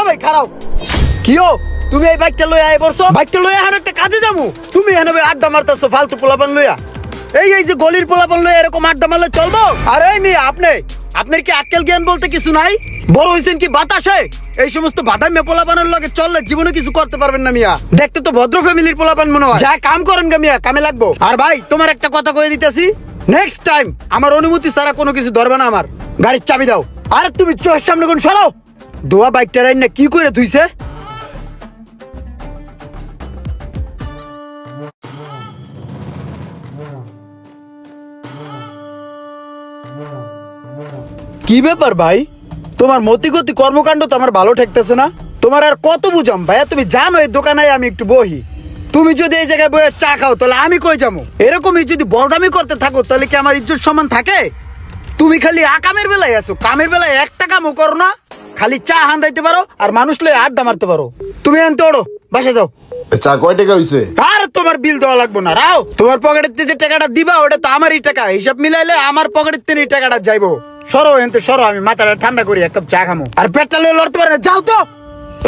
ভাই খারাও কিও তুমি এই বাইকটা লইয়া আই বসো বাইকটা লইয়া এখন একটা কাজে যাবো তুমি এখানে আড্ডা মারতেছো ফালতু পোলাপান লইয়া এই যে গলির পোলাপান লইয়া এরকম আড্ডা মারলে চলবো? আরে মেয়ে আপনার কি আক্কেল জ্ঞান বলতে কিছু নাই? বড় হইছেন কি বাতাসে? এই সমস্ত বাদামি পোলাপানের লগে চললে জীবনে কিছু করতে পারবেন না মিয়া। দেখতে তো ভদ্র ফ্যামিলির পোলাপান মনে হয়। যা কাম করেন গা মিয়া, কামে লাগবো। আর ভাই তোমার একটা কথা কয়ে দিতেছি, নেক্সট টাইম আমার অনুমতি ছাড়া কোনো কিছু ধরবে না। আমার গাড়ির চাবি দাও। আরে তুমি চোখের সামনে কোন সরাও। দোয়া বাইকটা রাইন না কি করে ধুইছে? কি ব্যাপার ভাই, তোমার মতিগতি কর্মকাণ্ড তো আমার ভালো ঠেকতেছে না। তোমার আর কত বুঝাম ভাইয়া, তুমি জানো এই দোকানে আমি একটু বহি। তুমি যদি এই জায়গায় বসে চা খাও তাহলে আমি কই যাবো? এরকমই যদি বলদামি করতে থাকো তাহলে কি আমার ইজ্জত সম্মান থাকে? তুমি খালি আকামের বেলায় আছো, কামের বেলায় একটা কামও করো না। খালি চা হান্দাইতে পারো আর মানুষ লয়ে আড্ডা মারতে পারো। তুমি আনতে ওড়ো, বাসা যাও। চা কয় টাকা হইছে? আর তোমার বিল দেওয়া লাগবে না, রাও। তোমার পকেটের যে টাকাটা দিবা ওটা তো আমারই টাকা, হিসাব মিলাইলে আমার পকেটের থেকে এই টাকাটা যাইবো। সরো এনতে সরো, আমি মাথাটা ঠান্ডা করি, এক কাপ চা খামো। আর পেটটা লয়ে লড়তে পারে না, যাও তো।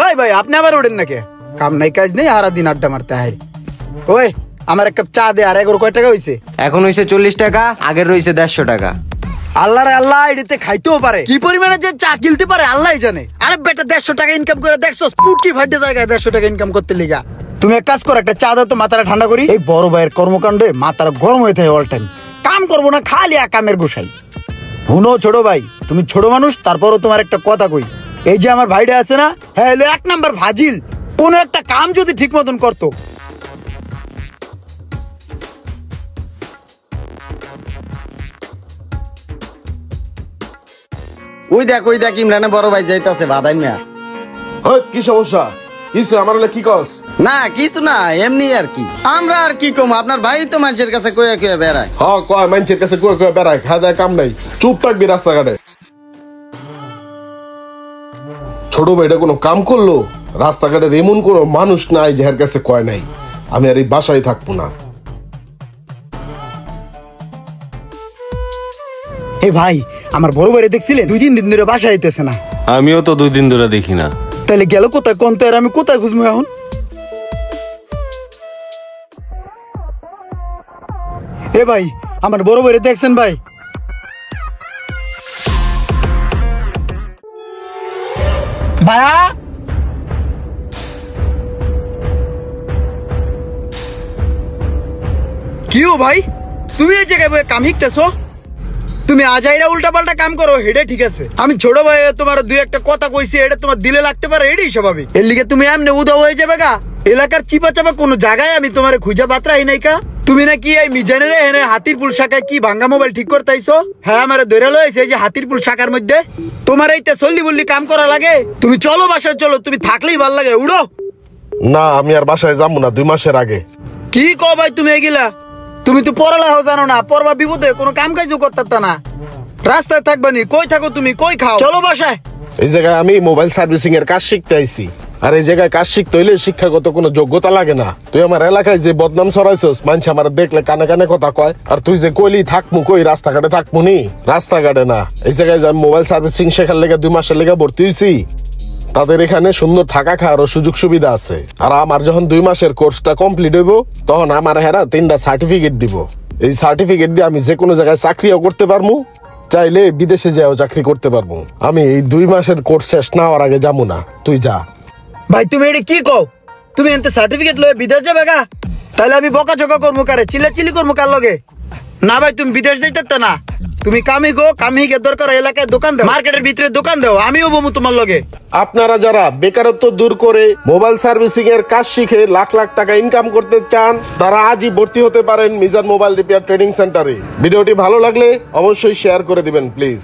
ওই ভাই আপনি আবার ওঠেন নাকি? কাম নাই কাজ নেই, সারা দিন আড্ডা মারতে হয়। ওই আমার এক কাপ চা দে। আর এগারো কয় টাকা হইছে? এখন হইছে 40 টাকা, আগের রইছে 150 টাকা। আল্লাহ রে আল্লাহ, এডিতে খাইতেও পারে, কি পরিমাণে যে চা কিনতে পারে আল্লাহই জানে। আরে বেটা 150 টাকা ইনকাম করে দেখছো? স্পুটকি ফাটে জায়গায় 150 টাকা ইনকাম করতে লিগা। তুমি এক কাজ করো, একটা চা দাও তো, মাথাটা ঠান্ডা করি। এই বড় ভাইয়ের কর্মকাণ্ডে মাথাটা গরম হয়ে থাকে অল টাইম। কাম করবো না, খালি কামের গোসাই। হুনো ছোট ভাই, তুমি ছোট মানুষ, তারপরও তোমার একটা কথা কই। এই যে আমার ভাইটা আছে না, হ্যাঁ এলো 1 নাম্বার ফাজিল। কোন একটা কাম যদি ঠিক মতন করতো। ওই দেখ ইমরানে বড় ভাই যাইতাছে বাদাই মিয়া। কি সমস্যা? কিছু আমার হলে কি কস? না কিছু না, এমনি আর কি। আমরা আর কি কম, আপনার ভাই তো মানুষের কাছে কয়ে কয়ে বেড়ায়। হ্যাঁ কয় মানুষের কাছে কয়ে কয়ে বেড়ায়, খাওয়া দাওয়া কাম নাই, চুপ থাকবি রাস্তাঘাটে। ছোট ভাইটা কোনো কাম করলো? রাস্তাঘাটের এমন কোনো মানুষ নাই যার কাছে কয় নাই। আমি আর এই বাসায় থাকবো না। হে ভাই, আমার বড় ভাইরে দেখছিলেন? 2-3 দিন ধরে বাসায় আইতেছে না। আমিও তো 2 দিন ধরে দেখি না। তাহলে গেল কোথায় কোন? তো আমি কোথায় খুঁজবো এখন? এ ভাই, আমার বড় ভাইরে দেখছেন ভাই? ভাইয়া কি ও ভাই, তুমি এই জায়গায় বসে কাম শিখতেছো? তুমি আজাইরা উল্টা পাল্টা কাম করো, হেডে ঠিক আছে। আমি ছোট ভাই তোমার 2-1টা কথা কইছি, এটা তোমার দিলে লাগতে পারে, এটাই স্বাভাবিক। এর লিগে তুমি এমনি উদা হয়ে যাবে গা। এলাকার চিপা চাপা কোনো জায়গায় আমি তোমার খুঁজা বাতরাই নাই কা। তুমি নাকি এই মিজানের এনে হাতিরপুল শাখায় কি ভাঙ্গা মোবাইল ঠিক করতে আইছো? হ্যাঁ আমার ধরে লইছে যে হাতিরপুল শাখার মধ্যে তোমার এইটা চল্লি বললি কাম করা লাগে। তুমি চলো বাসায় চলো, তুমি থাকলেই ভাল লাগে, উড়ো। না আমি আর বাসায় যাবো না, 2 মাসের আগে। কি কও ভাই তুমি এগুলা? তুমি তো পড়ালেখা জানো না, পড়বা বিপদে কোনো কাম কাজও করতে না। রাস্তায় থাকবা নি, কই থাকো তুমি, কই খাও? চলো বাসায়। এই জায়গায় আমি মোবাইল সার্ভিসিং এর কাজ শিখতে আইছি। আর এই জায়গায় কাজ শিখতে হইলে শিক্ষাগত কোনো যোগ্যতা লাগে না। তুই আমার এলাকায় যে বদনাম ছড়াইছস, মানুষ আমার দেখলে কানে কানে কথা কয়। আর তুই যে কইলি থাকমু, কই রাস্তাঘাটে থাকমু নি? রাস্তাঘাটে না, এই জায়গায় আমি মোবাইল সার্ভিসিং শেখার লেগে 2 মাসের লেগে ভর্তি হইছি। তাদের এখানে সুন্দর থাকা খাওয়ারও সুযোগ সুবিধা আছে। আর আমার যখন 2 মাসের কোর্সটা কমপ্লিট হইব, তখন আমার হেরা 3টা সার্টিফিকেট দিব। এই সার্টিফিকেট দিয়ে আমি যে কোনো জায়গায় চাকরিও করতে পারবো, চাইলে বিদেশে যাও চাকরি করতে পারবো। আমি এই 2 মাসের কোর্স শেষ না হওয়ার আগে যাবো না, তুই যা। ভাই তুমি এটা কি কও? তুমি এনতে সার্টিফিকেট লয়ে বিদেশ যাবে গা? তাহলে আমি বকাঝকা করবো কারে, চিল্লাচিল্লি করবো কার লগে? না ভাই তুমি বিদেশ যাইতে না, তুমি কামি গো, কামি কে দরকার এলাকায় দোকান দাও, মার্কেটের ভিতরে দোকান দাও, আমিও বমু তোমার লগে। আপনারা যারা বেকারত্ব দূর করে মোবাইল সার্ভিসিং এর কাজ শিখে লাখ লাখ টাকা ইনকাম করতে চান, তারা আজই ভর্তি হতে পারেন মিজান মোবাইল রিপেয়ার ট্রেনিং সেন্টারে। ভিডিওটি ভালো লাগলে অবশ্যই শেয়ার করে দিবেন প্লিজ।